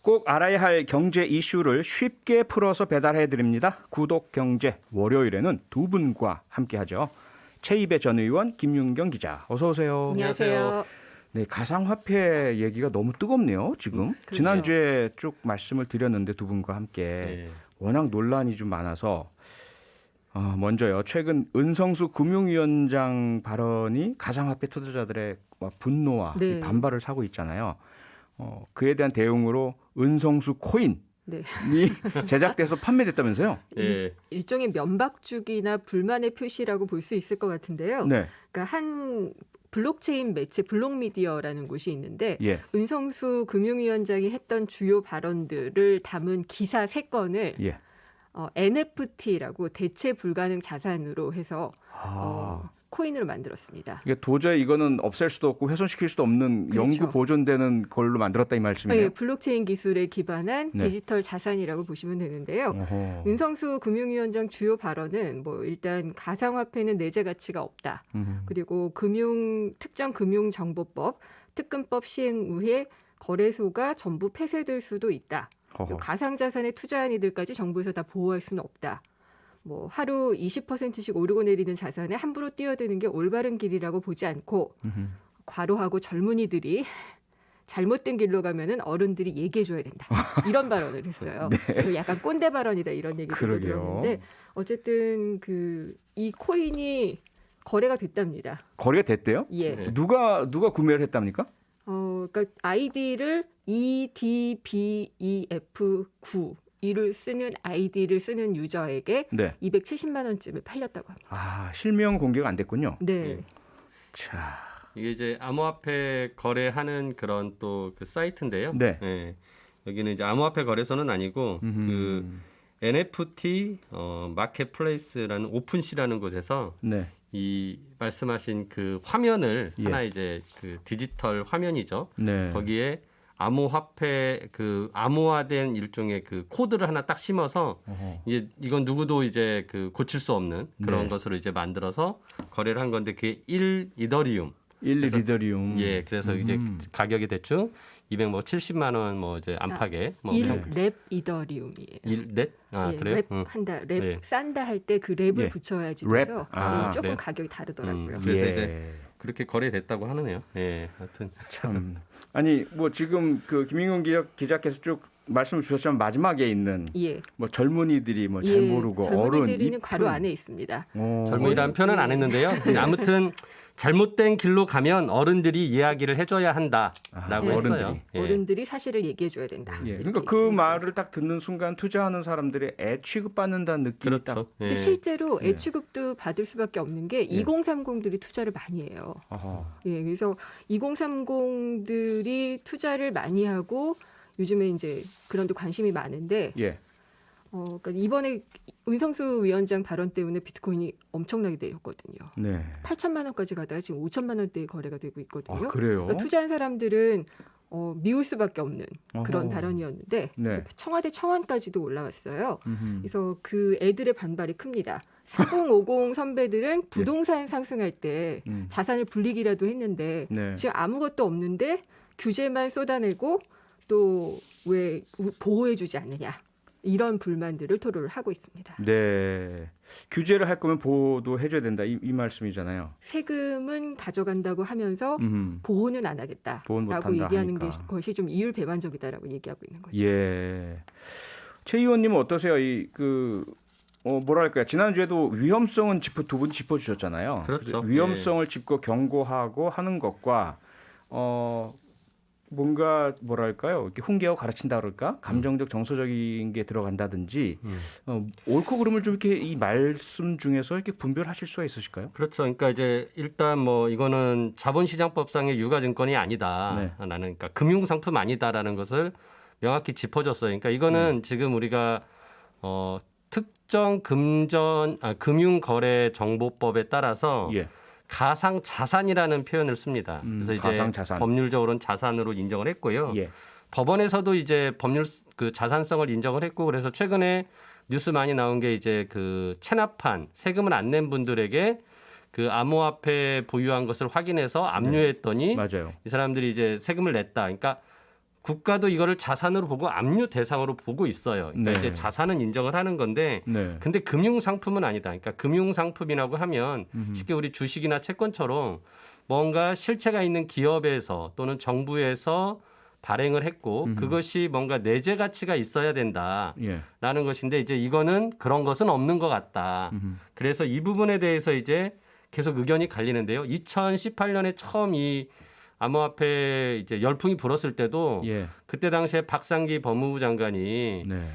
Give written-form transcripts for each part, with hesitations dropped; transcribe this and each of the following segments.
꼭 알아야 할 경제 이슈를 쉽게 풀어서 배달해 드립니다. 구독 경제 월요일에는 두 분과 함께하죠. 최이배 전 의원, 김윤경 기자, 어서 오세요. 안녕하세요. 네, 가상화폐 얘기가 너무 뜨겁네요. 지금 그렇죠. 지난주에 쭉 말씀을 드렸는데 두 분과 함께 네. 워낙 논란이 좀 많아서 먼저요. 최근 은성수 금융위원장 발언이 가상화폐 투자자들의 분노와 네. 반발을 사고 있잖아요. 그에 대한 대응으로 은성수 코인이 네. 제작돼서 판매됐다면서요? 예. 일종의 면박죽이나 불만의 표시라고 볼 수 있을 것 같은데요. 네. 그러니까 한 블록체인 매체 블록미디어라는 곳이 있는데 예. 은성수 금융위원장이 했던 주요 발언들을 담은 기사 3건을 예. NFT라고 대체 불가능 자산으로 해서 아. 코인으로 만들었습니다. 이게 도저히 이거는 없앨 수도 없고 훼손시킬 수도 없는 그렇죠. 영구 보존되는 걸로 만들었다 이 말씀이네요. 네, 블록체인 기술에 기반한 네. 디지털 자산이라고 보시면 되는데요. 어허. 은성수 금융위원장 주요 발언은 일단 가상화폐는 내재 가치가 없다. 그리고 특정 금융정보법, 특근법 시행 후에 거래소가 전부 폐쇄될 수도 있다. 그리고 가상자산에 투자한 이들까지 정부에서 다 보호할 수는 없다. 하루 20%씩 오르고 내리는 자산에 함부로 뛰어드는 게 올바른 길이라고 보지 않고 과로하고 젊은이들이 잘못된 길로 가면은 어른들이 얘기해 줘야 된다. 이런 발언을 했어요. 그래서 약간 꼰대 발언이다 이런 얘기도 그러게요. 들었는데 어쨌든 이 코인이 거래가 됐답니다. 거래가 됐대요? 예. 네. 누가 구매를 했답니까? 그러니까 아이디를 EDBEF9 이를 쓰는 아이디를 쓰는 유저에게 네. 270만 원쯤에 팔렸다고 합니다. 아, 실명 공개가 안 됐군요. 네. 예. 자. 이게 이제 암호화폐 거래하는 그런 또 그 사이트인데요. 네. 예. 여기는 이제 암호화폐 거래소는 아니고 그 NFT 마켓플레이스라는 오픈시라는 곳에서 네. 이 말씀하신 그 화면을 예. 하나 이제 그 디지털 화면이죠. 네. 거기에 암호화폐 그 암호화된 일종의 그 코드를 하나 딱 심어서 어허. 이건 누구도 이제 그 고칠 수 없는 그런 네. 것으로 이제 만들어서 거래를 한 건데 그게 1 이더리움. 1 그래서- 이더리움. 예, 그래서 이제 가격이 대충 270만 원 이제 안팎에 랩 이더리움이에요. 넷? 아, 예, 그래요? 랩 한다, 랩 예. 싼다 할 때 그 랩을 예. 붙여야지 랩? 돼서 아, 조금 네. 가격이 다르더라고요. 그래서 예. 이제 그렇게 거래됐다고 하네요. 예, 하여튼 참. 아니, 지금 그 김인곤 기자께서 쭉 말씀을 주셨지만 마지막에 있는 예. 젊은이들이 잘 모르고 어른 젊은이들은 이 괄호 표현. 안에 있습니다. 젊은이라는 표현은 안 했는데요. 아무튼 잘못된 길로 가면 어른들이 이야기를 해줘야 한다라고 네. 했어요. 어른들이. 예. 어른들이 사실을 얘기해 줘야 된다. 예, 이렇게 그러니까 그 얘기했죠. 말을 딱 듣는 순간 투자하는 사람들의 애 취급받는다는 느낌이 딱. 그렇죠. 예. 근데 실제로 네. 애취급도 받을 수밖에 없는 게 2030들이 투자를 많이 해요. 어허. 예, 그래서 2030들이 투자를 많이 하고 요즘에 이제 그런 데 관심이 많은데 예. 그러니까 이번에 은성수 위원장 발언 때문에 비트코인이 엄청나게 내렸거든요. 네. 8천만 원까지 가다가 지금 5천만 원대에 거래가 되고 있거든요. 아, 그래요? 그러니까 투자한 사람들은 미울 수밖에 없는 그런 어허. 발언이었는데 네. 그래서 청와대 청원까지도 올라왔어요. 음흠. 그래서 그 애들의 반발이 큽니다. 4050 선배들은 부동산 상승할 때 자산을 불리기라도 했는데 네. 지금 아무것도 없는데 규제만 쏟아내고 또 왜 보호해주지 않느냐 이런 불만들을 토로를 하고 있습니다. 네. 규제를 할 거면 보호도 해줘야 된다 이 말씀이잖아요. 세금은 가져간다고 하면서 보호는 안 보호는 하겠다라고 못한다 얘기하는 하니까. 것이 좀 이율배반적이다라고 얘기하고 있는 거죠. 예. 최 의원님은 어떠세요? 뭐랄까요? 지난주에도 위험성은 두 분 짚어주셨잖아요. 그렇죠. 위험성을 짚고 경고하고 하는 것과 뭔가 뭐랄까요? 이렇게 훈계하고 가르친다 그럴까? 감정적 정서적인 게 들어간다든지 옳고 그름을 좀 이렇게 이 말씀 중에서 이렇게 분별하실 수가 있으실까요? 그렇죠. 그러니까 이제 일단 이거는 자본시장법상의 유가증권이 아니다. 네. 나는 그러니까 금융상품 아니다라는 것을 명확히 짚어줬어요. 그러니까 이거는 지금 우리가 특정 금융거래정보법에 따라서 예. 가상 자산이라는 표현을 씁니다. 그래서 이제 가상 자산. 법률적으로는 자산으로 인정을 했고요. 예. 법원에서도 이제 법률 그 자산성을 인정을 했고 그래서 최근에 뉴스 많이 나온 게 이제 그 체납한 세금을 안 낸 분들에게 그 암호화폐 보유한 것을 확인해서 압류했더니 맞아요. 이 사람들이 이제 세금을 냈다. 그러니까 국가도 이거를 자산으로 보고 압류 대상으로 보고 있어요. 그러니까 네. 이제 자산은 인정을 하는 건데 네. 근데 금융 상품은 아니다. 그러니까 금융 상품이라고 하면 쉽게 우리 주식이나 채권처럼 뭔가 실체가 있는 기업에서 또는 정부에서 발행을 했고 그것이 뭔가 내재 가치가 있어야 된다라는 예. 것인데 이제 이거는 그런 것은 없는 것 같다. 그래서 이 부분에 대해서 이제 계속 의견이 갈리는데요. 2018년에 처음 이 암호화폐 이제 열풍이 불었을 때도 예. 그때 당시에 박상기 법무부 장관이 네.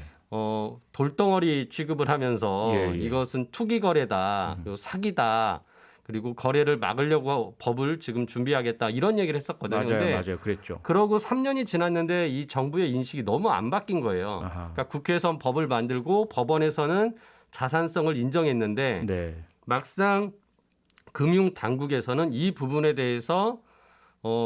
돌덩어리 취급을 하면서 예, 예. 이것은 투기 거래다, 그리고 사기다, 그리고 거래를 막으려고 법을 지금 준비하겠다 이런 얘기를 했었거든요. 근데 맞아요. 그랬죠. 그러고 3년이 지났는데 이 정부의 인식이 너무 안 바뀐 거예요. 아하. 그러니까 국회에선 법을 만들고 법원에서는 자산성을 인정했는데 네. 막상 금융 당국에서는 이 부분에 대해서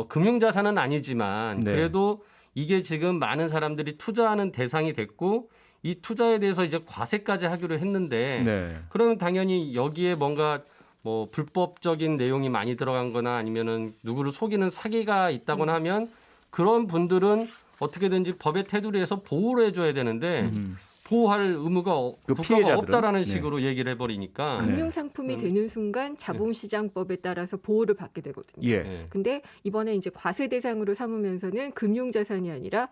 금융 자산은 아니지만 네. 그래도 이게 지금 많은 사람들이 투자하는 대상이 됐고 이 투자에 대해서 이제 과세까지 하기로 했는데 네. 그러면 당연히 여기에 뭔가 뭐 불법적인 내용이 많이 들어간 거나 아니면은 누구를 속이는 사기가 있다거나 하면 그런 분들은 어떻게든지 법의 테두리에 해서 보호를 해줘야 되는데 보호할 의무가 그 국가가 피해자들은? 없다라는 네. 식으로 얘기를 해버리니까 금융 상품이 되는 순간 자본시장법에 따라서 보호를 받게 되거든요. 예. 예. 근데 이번에 이제 과세 대상으로 삼으면서는 금융 자산이 아니라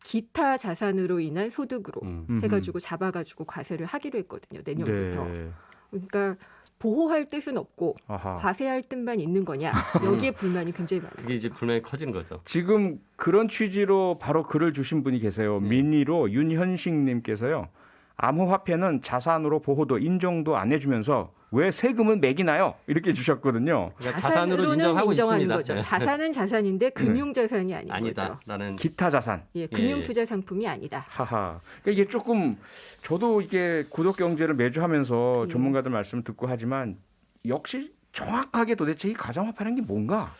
기타 자산으로 인한 소득으로 해가지고 잡아가지고 과세를 하기로 했거든요. 내년부터. 네. 그러니까 보호할 뜻은 없고 아하. 과세할 뜻만 있는 거냐 여기에 불만이 굉장히 많아요. 그게 이제 불만이 커진 거죠. 지금 그런 취지로 바로 글을 주신 분이 계세요. 민의로 윤현식님께서요. 암호화폐는 자산으로 보호도 인정도 안 해주면서 왜 세금은 매기나요? 이렇게 주셨거든요. 그러니까 자산으로 자산으로는 인정하고 인정하는 있습니다. 거죠. 네. 자산은 자산인데 금융 자산이 아닌 거죠. 아니다라는 기타 자산. 예, 금융 투자 상품이 아니다. 하하. 그러니까 이게 조금 저도 이게 구독 경제를 매주 하면서 전문가들 말씀을 듣고 하지만 역시 정확하게 도대체 이 가상화폐라는 게 뭔가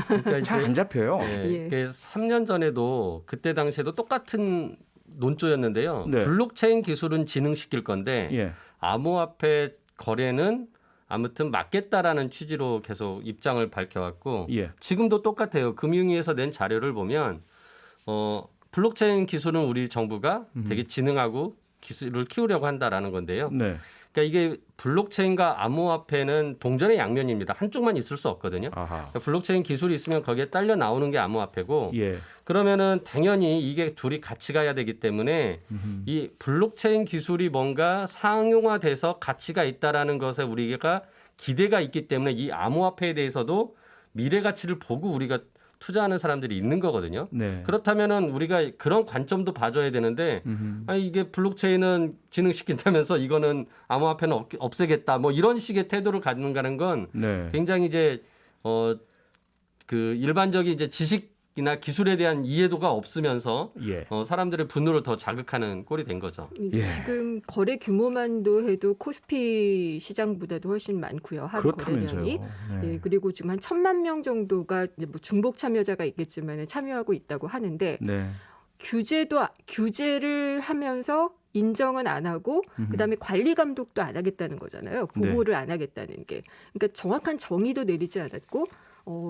그러니까 잘 안 잡혀요. 예. 3년 전에도 그때 당시에도 똑같은 논조였는데요. 네. 블록체인 기술은 진흥시킬 건데 예. 암호화폐 거래는 아무튼 막겠다라는 취지로 계속 입장을 밝혀왔고 예. 지금도 똑같아요. 금융위에서 낸 자료를 보면 블록체인 기술은 우리 정부가 되게 진흥하고 기술을 키우려고 한다라는 건데요. 네. 그러니까 이게 블록체인과 암호화폐는 동전의 양면입니다. 한쪽만 있을 수 없거든요. 아하. 그러니까 블록체인 기술이 있으면 거기에 딸려 나오는 게 암호화폐고 예. 그러면은 당연히 이게 둘이 같이 가야 되기 때문에 이 블록체인 기술이 뭔가 상용화돼서 가치가 있다라는 것에 우리가 기대가 있기 때문에 이 암호화폐에 대해서도 미래 가치를 보고 우리가 투자하는 사람들이 있는 거거든요. 네. 그렇다면은 우리가 그런 관점도 봐줘야 되는데 아니 이게 블록체인은 진흥시킨다면서 이거는 암호화폐는 없애겠다 뭐 이런 식의 태도를 갖는다는 건 네. 굉장히 이제 그 일반적인 이제 지식이나 기술에 대한 이해도가 없으면서 예. 사람들의 분노를 더 자극하는 꼴이 된 거죠. 예. 지금 거래 규모만도 해도 코스피 시장보다도 훨씬 많고요. 하루 그렇다면서요. 거래량이. 네. 예, 그리고 지금 한 1,000만 명 정도가 이제 뭐 중복 참여자가 있겠지만 참여하고 있다고 하는데 네. 규제를 하면서 인정은 안 하고 그다음에 관리 감독도 안 하겠다는 거잖아요. 보호를 안 하겠다는 게. 그러니까 정확한 정의도 내리지 않았고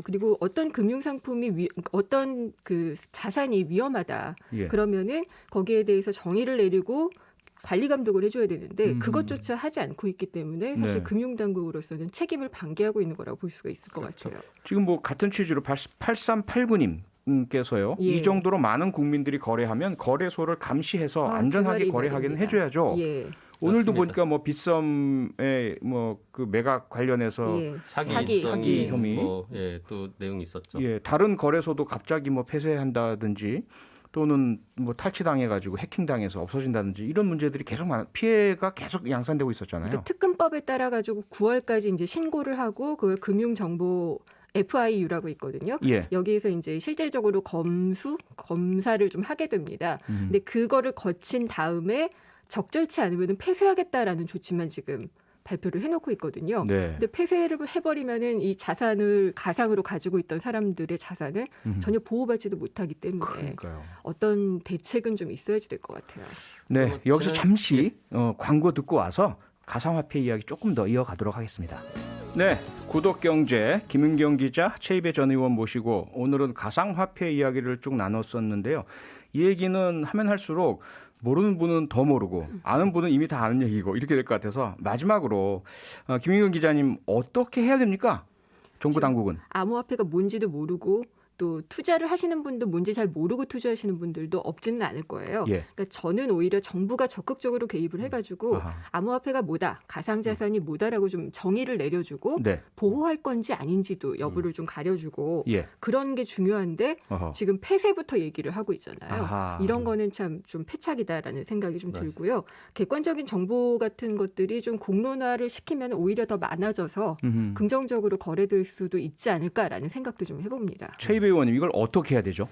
그리고 어떤 금융 상품이 어떤 그 자산이 위험하다. 예. 그러면은 거기에 대해서 정의를 내리고 관리 감독을 해줘야 되는데 그것조차 하지 않고 있기 때문에 사실 네. 금융당국으로서는 책임을 방기하고 있는 거라고 볼 수가 있을 것 그렇죠. 같아요. 지금 뭐 같은 취지로 8389님께서요. 예. 이 정도로 많은 국민들이 거래하면 거래소를 감시해서 안전하게 두 가지 거래하기는 말입니다. 해줘야죠. 예. 오늘도 맞습니다. 보니까 뭐 빗썸의 뭐 그 매각 관련해서 예. 사기 혐의. 또 내용이 있었죠. 예, 다른 거래소도 갑자기 뭐 폐쇄한다든지 또는 뭐 탈취당해가지고 해킹당해서 없어진다든지 이런 문제들이 계속 피해가 계속 양산되고 있었잖아요. 그러니까 특검법에 따라 가지고 9월까지 이제 신고를 하고 그걸 금융정보 FIU라고 있거든요. 예. 여기에서 이제 실질적으로 검사를 좀 하게 됩니다. 근데 그거를 거친 다음에 적절치 않으면 폐쇄하겠다라는 조치만 지금 발표를 해놓고 있거든요. 네. 근데 폐쇄를 해버리면은 이 자산을 가상으로 가지고 있던 사람들의 자산을 전혀 보호받지도 못하기 때문에 그러니까요. 어떤 대책은 좀 있어야지 될 것 같아요. 네, 여기서 제가- 잠시 광고 듣고 와서 가상화폐 이야기 조금 더 이어가도록 하겠습니다. 네, 구독경제 김은경 기자, 최입의 전 의원 모시고 오늘은 가상화폐 이야기를 쭉 나눴었는데요. 이 얘기는 하면 할수록 모르는 분은 더 모르고 아는 분은 이미 다 아는 얘기고 이렇게 될 것 같아서 마지막으로 김은경 기자님 어떻게 해야 됩니까? 정부 당국은. 암호화폐가 뭔지도 모르고 또 투자를 하시는 분도 뭔지 잘 모르고 투자하시는 분들도 없지는 않을 거예요. 예. 그러니까 저는 오히려 정부가 적극적으로 개입을 해가지고 아하. 암호화폐가 뭐다, 가상자산이 뭐다라고 좀 정의를 내려주고 네. 보호할 건지 아닌지도 여부를 좀 가려주고 예. 그런 게 중요한데 어허. 지금 폐쇄부터 얘기를 하고 있잖아요. 아하. 이런 거는 참 좀 패착이다라는 생각이 좀 맞아요. 들고요. 객관적인 정보 같은 것들이 좀 공론화를 시키면 오히려 더 많아져서 음흠. 긍정적으로 거래될 수도 있지 않을까라는 생각도 좀 해봅니다. 최입의 의원님 이걸 어떻게 해야 되죠?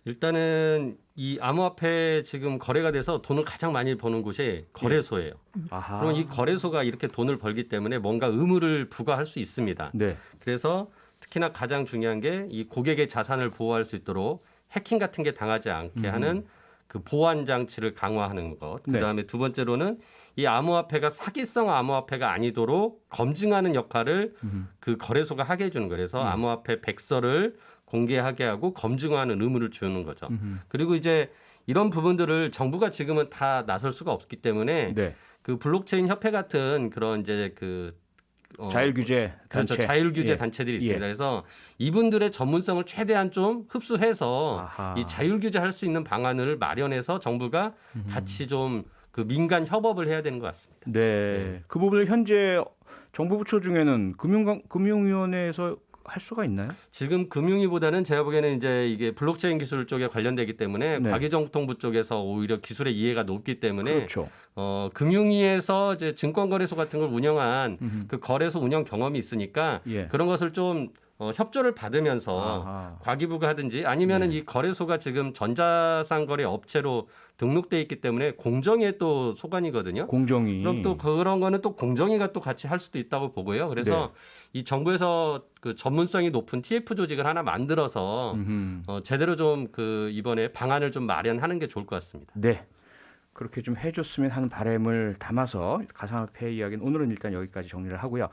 일단은 이 암호화폐 지금 거래가 돼서 돈을 가장 많이 버는 곳이 거래소예요. 아하. 그럼 이 거래소가 이렇게 돈을 벌기 때문에 뭔가 의무를 부과할 수 있습니다. 네. 그래서 특히나 가장 중요한 게 이 고객의 자산을 보호할 수 있도록 해킹 같은 게 당하지 않게 하는 그 보안 장치를 강화하는 것. 네. 그다음에 두 번째로는 이 암호화폐가 사기성 암호화폐가 아니도록 검증하는 역할을 그 거래소가 하게 해주는 거예요. 그래서 암호화폐 백서를 공개하게 하고 검증하는 의무를 주는 거죠. 그리고 이제 이런 부분들을 정부가 지금은 다 나설 수가 없기 때문에 네. 그 블록체인 협회 같은 그런 이제 자율규제 그렇죠. 단체. 자율규제 예. 단체들이 예. 있습니다. 그래서 이분들의 전문성을 최대한 좀 흡수해서 아하. 이 자율규제 할 수 있는 방안을 마련해서 정부가 같이 좀 그 민간 협업을 해야 되는 것 같습니다. 네. 그 부분을 현재 정부 부처 중에는 금융위원회에서 할 수가 있나요? 지금 금융위보다는 제가 보기에는 이제 이게 블록체인 기술 쪽에 관련되기 때문에 네. 과기정통부 쪽에서 오히려 기술의 이해가 높기 때문에 그렇죠. 금융위에서 이제 증권거래소 같은 걸 운영한 그 거래소 운영 경험이 있으니까 예. 그런 것을 좀 협조를 받으면서 아하. 과기부가 하든지 아니면은 네. 이 거래소가 지금 전자상 거래 업체로 등록돼 있기 때문에 공정위에 또 소관이거든요. 공정이. 그럼 또 그런 거는 또 공정위가 또 같이 할 수도 있다고 보고요. 그래서 이 정부에서 그 전문성이 높은 TF 조직을 하나 만들어서 제대로 좀 그 이번에 방안을 좀 마련하는 게 좋을 것 같습니다. 네. 그렇게 좀 해줬으면 하는 바람을 담아서 가상화폐 이야기는 오늘은 일단 여기까지 정리를 하고요.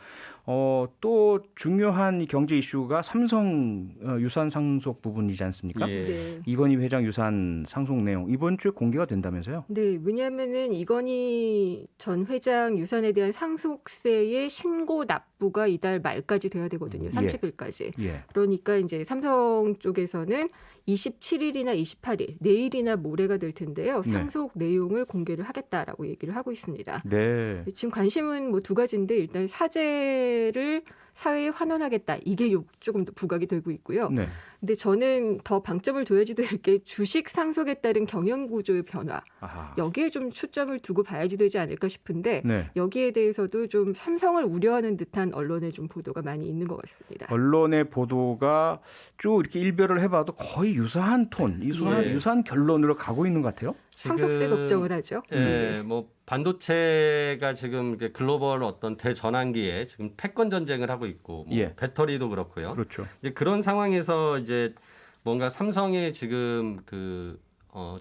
또 중요한 이 경제 이슈가 삼성 유산 상속 부분이지 않습니까? 예. 네. 이건희 회장 유산 상속 내용 이번 주에 공개가 된다면서요? 네, 왜냐하면은 이건희 전 회장 유산에 대한 상속세의 신고 납부가 이달 말까지 돼야 되거든요. 30일까지. 예. 그러니까 이제 삼성 쪽에서는 27일이나 28일, 내일이나 모레가 될 텐데요. 네. 상속 내용을 공개를 하겠다라고 얘기를 하고 있습니다. 네. 지금 관심은 뭐 두 가지인데 일단 사재를 사회에 환원하겠다. 이게 조금 더 부각이 되고 있고요. 네. 근데 저는 더 방점을 둬야지 될 게 주식 상속에 따른 경영 구조의 변화. 아하. 여기에 좀 초점을 두고 봐야지 되지 않을까 싶은데 네. 여기에 대해서도 좀 삼성을 우려하는 듯한 언론의 좀 보도가 많이 있는 것 같습니다. 언론의 보도가 쭉 이렇게 일별을 해봐도 거의 유사한 톤, 예. 유사한 결론으로 가고 있는 것 같아요. 상속세 지금 걱정을 하죠. 예, 뭐 반도체가 지금 이렇게 글로벌 어떤 대전환기에 지금 패권 전쟁을 하고 있고 뭐 예. 배터리도 그렇고요. 그렇죠. 이제 그런 상황에서 이제 뭔가 삼성의 지금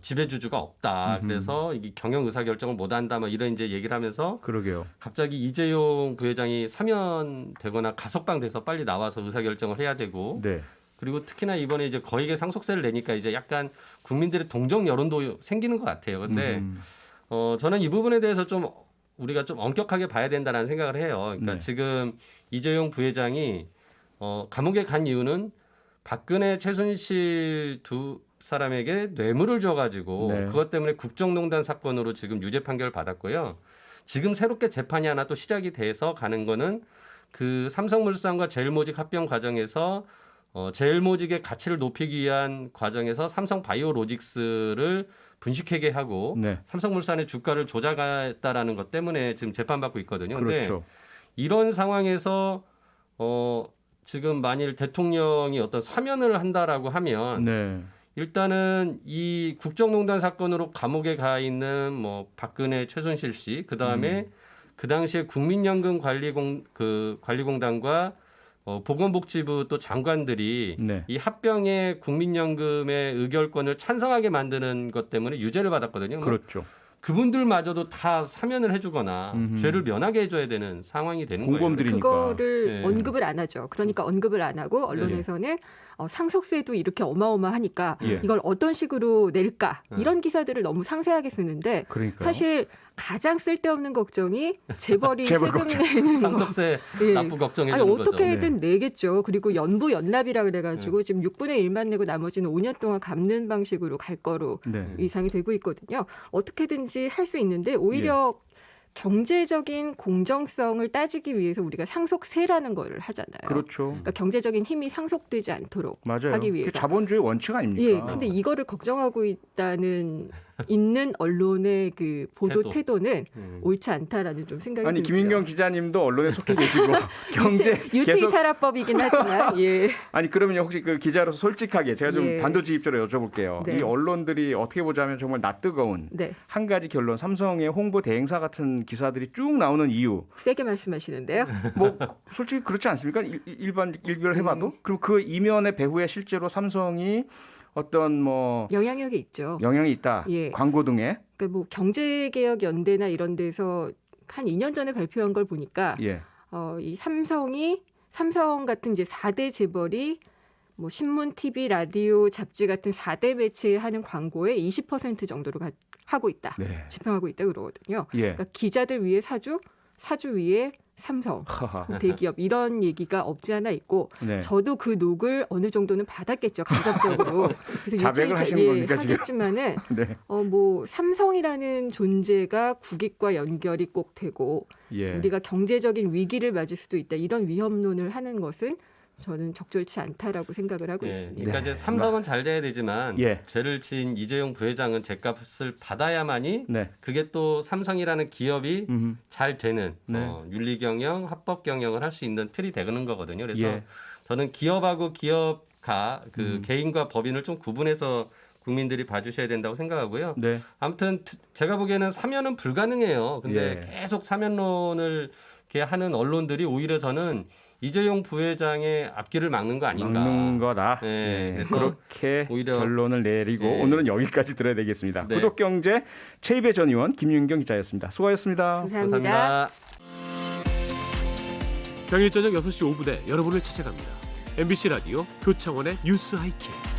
지배주주가 없다. 그래서 이게 경영 의사 결정을 못 한다. 뭐 이런 이제 얘기를 하면서 그러게요. 갑자기 이재용 부회장이 사면되거나 가석방돼서 빨리 나와서 의사 결정을 해야 되고 네. 그리고 특히나 이번에 이제 거액의 상속세를 내니까 이제 약간 국민들의 동정 여론도 생기는 것 같아요. 근데 저는 이 부분에 대해서 좀 우리가 좀 엄격하게 봐야 된다는 생각을 해요. 그러니까 네. 지금 이재용 부회장이 감옥에 간 이유는 박근혜, 최순실 두 사람에게 뇌물을 줘가지고 네. 그것 때문에 국정농단 사건으로 지금 유죄 판결을 받았고요. 지금 새롭게 재판이 하나 또 시작이 돼서 가는 거는 그 삼성물산과 제일모직 합병 과정에서 제일모직의 가치를 높이기 위한 과정에서 삼성바이오로직스를 분식회계 하고 네. 삼성물산의 주가를 조작했다라는 것 때문에 지금 재판받고 있거든요. 근데 그렇죠. 이런 상황에서 지금 만일 대통령이 어떤 사면을 한다라고 하면 네. 일단은 이 국정농단 사건으로 감옥에 가 있는 뭐 박근혜, 최순실 씨, 그 다음에 그 당시에 국민연금 관리공단과 보건복지부 또 장관들이 네. 이 합병의 국민연금의 의결권을 찬성하게 만드는 것 때문에 유죄를 받았거든요. 그렇죠. 그분들마저도 다 사면을 해주거나 죄를 면하게 해줘야 되는 상황이 되는 거예요. 공범들이니까. 그거를 네. 언급을 안 하죠. 그러니까 언급을 안 하고 언론에서는 상속세도 이렇게 어마어마하니까 예. 이걸 어떤 식으로 낼까 이런 기사들을 너무 상세하게 쓰는데 그러니까요. 사실 가장 쓸데없는 걱정이 재벌이 재벌 세금 걱정. 내는 거. 상속세 예. 납부 걱정해 아니, 주는 거죠. 어떻게든 내겠죠. 그리고 연부 연납이라 그래가지고 지금 6분의 1만 내고 나머지는 5년 동안 갚는 방식으로 갈 거로 네. 예상이 되고 있거든요. 어떻게든지 할 수 있는데 오히려 경제적인 공정성을 따지기 위해서 우리가 상속세라는 거를 하잖아요. 그렇죠. 그러니까 경제적인 힘이 상속되지 않도록 맞아요. 하기 그게 위해서. 자본주의 원칙 아닙니까? 예, 근데 이거를 걱정하고 있는 언론의 그 보도 태도는 옳지 않다라는 좀 생각이 아니 들고요. 김인경 기자님도 언론에 속해 계시고 경제 유치기 계속 탈압법이긴 하지만 예. 아니 그러면 혹시 그 기자로서 솔직하게 제가 좀 예. 단도직입적으로 여쭤볼게요. 네. 이 언론들이 어떻게 보자면 정말 낯뜨거운 네, 한 가지 결론, 삼성의 홍보 대행사 같은 기사들이 쭉 나오는 이유. 세게 말씀하시는데요. 뭐 솔직히 그렇지 않습니까? 일반 일별 해봐도. 그리고 그 이면의 배후에 실제로 삼성이 어떤 뭐 영향력이 있죠. 영향이 있다. 예. 광고 등에. 그러니까 뭐 경제개혁연대나 이런 데서 한 2년 전에 발표한 걸 보니까 예. 이 삼성 같은 이제 4대 재벌이 뭐 신문, TV, 라디오, 잡지 같은 4대 매체에 하는 광고의 20% 정도를 하고 있다. 네. 집행하고 있다 그러거든요. 예. 그러니까 기자들 위에 사주 위에 삼성, 하하. 대기업 이런 얘기가 없지 않아 있고 네. 저도 그 녹을 어느 정도는 받았겠죠 간접적으로. 그래서 자백을 하시는 겁니까, 지금? 하겠지만은 네. 뭐 삼성이라는 존재가 국익과 연결이 꼭 되고 예. 우리가 경제적인 위기를 맞을 수도 있다 이런 위험론을 하는 것은 저는 적절치 않다라고 생각을 하고 예, 있습니다. 그러니까 이제 삼성은 잘 돼야 되지만 예. 죄를 지은 이재용 부회장은 죄값을 받아야만이 네. 그게 또 삼성이라는 기업이 음흠. 잘 되는 네. 윤리 경영, 합법 경영을 할 수 있는 틀이 되는 거거든요. 그래서 예. 저는 기업하고 기업가 그 개인과 법인을 좀 구분해서 국민들이 봐주셔야 된다고 생각하고요. 네. 아무튼 제가 보기에는 사면은 불가능해요. 근데 예. 계속 사면론을 이렇게 하는 언론들이 오히려 저는 이재용 부회장의 앞길을 막는 거 아닌가. 막는 거다. 네, 예, 그래서 그렇게 오히려- 결론을 내리고 네. 오늘은 여기까지 들어야 되겠습니다. 네. 구독경제 최입의 전 의원 김윤경 기자였습니다. 수고하셨습니다. 감사합니다. 평일 저녁 6시 5분에 여러분을 찾아갑니다. MBC 라디오 표창원의 뉴스 하이킥.